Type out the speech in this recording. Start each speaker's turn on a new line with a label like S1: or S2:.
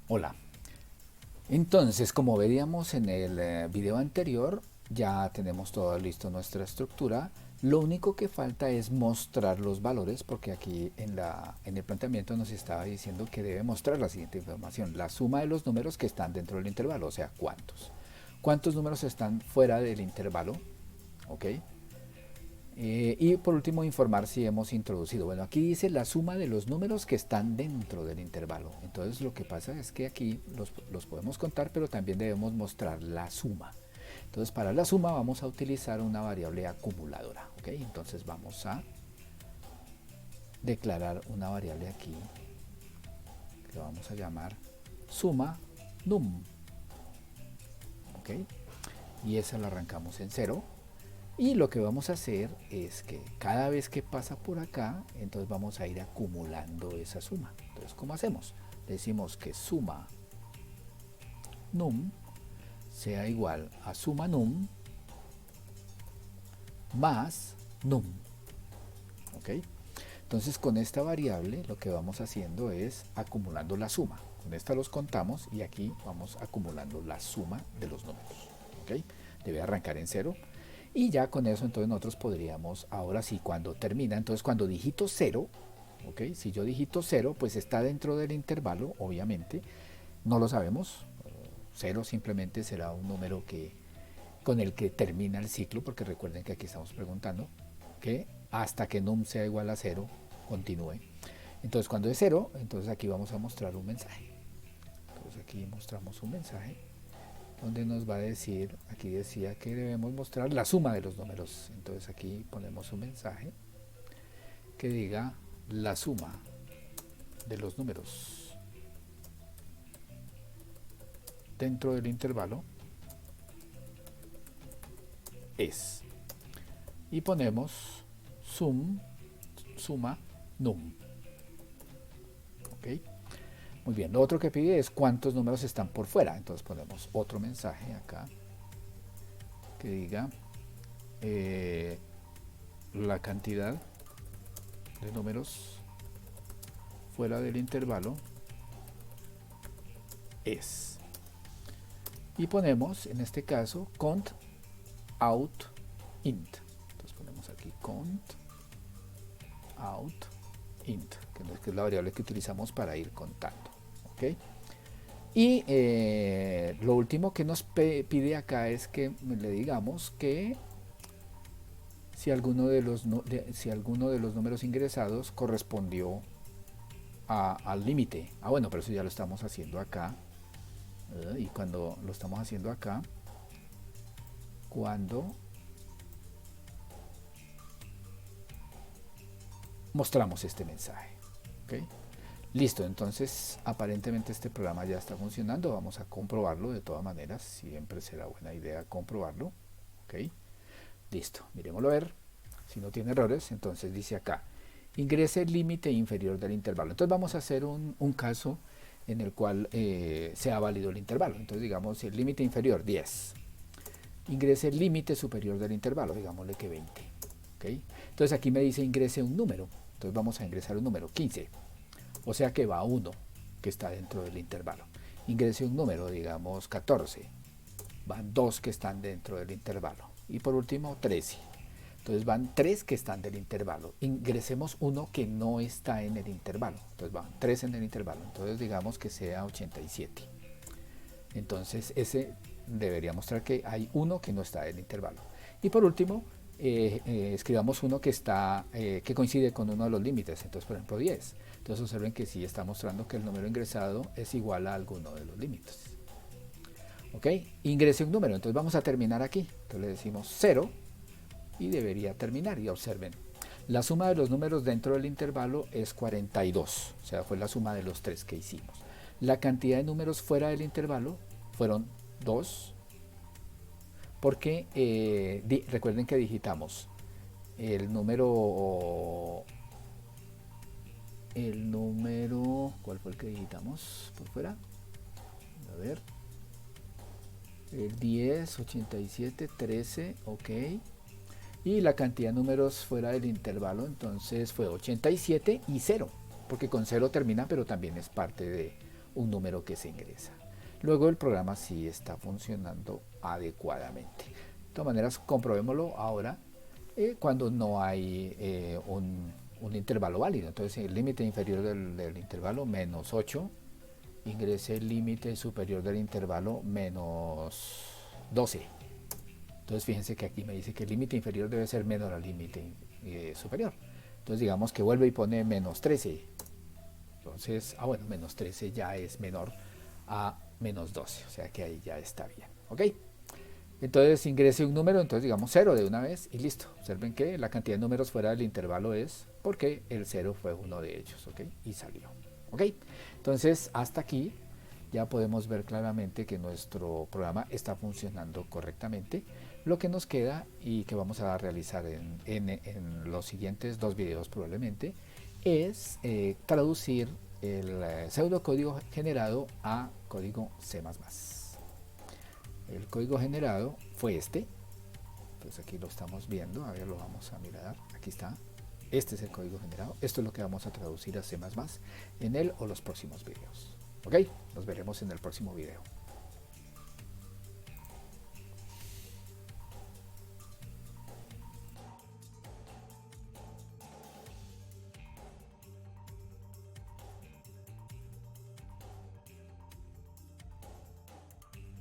S1: Hola. Entonces, como veíamos en el video anterior, ya tenemos todo listo nuestra estructura. Lo único que falta es mostrar los valores, porque aquí en el planteamiento nos estaba diciendo que debe mostrar la siguiente información: la suma de los números que están dentro del intervalo, o sea, cuántos. ¿Cuántos números están fuera del intervalo? ¿Ok? Y por último, informar si hemos introducido. Bueno, aquí dice la suma de los números que están dentro del intervalo. Entonces lo que pasa es que aquí los podemos contar, pero también debemos mostrar la suma. Entonces para la suma vamos a utilizar una variable acumuladora. ¿Ok? Entonces vamos a declarar una variable aquí que vamos a llamar suma num. ¿Ok? Y esa la arrancamos en cero. Y lo que vamos a hacer es que cada vez que pasa por acá, entonces vamos a ir acumulando esa suma. Entonces, ¿cómo hacemos? Decimos que suma num sea igual a suma num más num. ¿Ok? Entonces, con esta variable lo que vamos haciendo es acumulando la suma. Con esta los contamos y aquí vamos acumulando la suma de los números. ¿Ok? Debe arrancar en cero. Y ya con eso entonces nosotros podríamos, ahora sí, cuando termina, entonces cuando digito cero, ¿ok? Si yo digito cero, pues está dentro del intervalo, obviamente, no lo sabemos. Cero simplemente será un número con el que termina el ciclo, porque recuerden que aquí estamos preguntando que hasta que num sea igual a cero, continúe. Entonces cuando es cero, entonces aquí vamos a mostrar un mensaje. Entonces aquí mostramos un mensaje donde nos va a decir, aquí decía que debemos mostrar la suma de los números. Entonces aquí ponemos un mensaje que diga la suma de los números dentro del intervalo es. Y ponemos suma num. ¿Ok? Muy bien, lo otro que pide es cuántos números están por fuera. Entonces ponemos otro mensaje acá que diga eh, la cantidad de números fuera del intervalo es. Y ponemos en este caso count out int. Entonces ponemos aquí count out int, que es la variable que utilizamos para ir contando. ¿Ok? Y lo último que nos pide acá es que le digamos que si alguno de los números ingresados correspondió al límite. Bueno, pero eso ya lo estamos haciendo acá. Y cuando lo estamos haciendo acá, cuando mostramos este mensaje. ¿Ok? Listo, entonces aparentemente este programa ya está funcionando. Vamos a comprobarlo de todas maneras. Siempre será buena idea comprobarlo. ¿Ok? Listo, miremoslo a ver. Si no tiene errores, entonces dice acá, ingrese el límite inferior del intervalo. Entonces vamos a hacer un caso en el cual sea válido el intervalo. Entonces digamos el límite inferior 10. Ingrese el límite superior del intervalo, digámosle que 20. ¿Okay? Entonces aquí me dice ingrese un número. Entonces vamos a ingresar un número, 15. O sea que va 1, que está dentro del intervalo. Ingrese un número, digamos 14. Van 2 que están dentro del intervalo. Y por último 13. Entonces van 3 que están del intervalo. Ingresemos uno que no está en el intervalo. Entonces van 3 en el intervalo. Entonces digamos que sea 87. Entonces ese debería mostrar que hay uno que no está en el intervalo. Y por último, escribamos uno que coincide con uno de los límites. Entonces, por ejemplo, 10. Entonces observen que sí está mostrando que el número ingresado es igual a alguno de los límites. ¿Ok? Ingrese un número. Entonces vamos a terminar aquí. Entonces le decimos 0 y debería terminar. Y observen, la suma de los números dentro del intervalo es 42, o sea, fue la suma de los 3 que hicimos. La cantidad de números fuera del intervalo fueron 2, porque recuerden que digitamos ¿cuál fue el que digitamos por fuera? A ver, el 10, 87, 13, ok. Y la cantidad de números fuera del intervalo entonces fue 87 y 0, porque con 0 termina, pero también es parte de un número que se ingresa. Luego el programa sí está funcionando adecuadamente. De todas maneras, comprobémoslo ahora cuando no hay un intervalo válido. Entonces el límite inferior del intervalo menos 8, ingrese el límite superior del intervalo menos 12. Entonces fíjense que aquí me dice que el límite inferior debe ser menor al límite superior. Entonces digamos que vuelve y pone menos 13. Entonces, bueno, menos 13 ya es menor a menos 12, o sea que ahí ya está bien, ¿ok? Entonces ingrese un número, entonces digamos 0 de una vez y listo. Observen que la cantidad de números fuera del intervalo es porque el 0 fue uno de ellos, ¿ok? Y salió, ¿ok? Entonces hasta aquí ya podemos ver claramente que nuestro programa está funcionando correctamente. Lo que nos queda y que vamos a realizar en los siguientes 2 videos probablemente es traducir el pseudocódigo generado a código C++. El código generado fue este. Entonces aquí lo estamos viendo. A ver, lo vamos a mirar. Aquí está. Este es el código generado. Esto es lo que vamos a traducir a C++ en él o los próximos videos. ¿Ok? Nos veremos en el próximo video.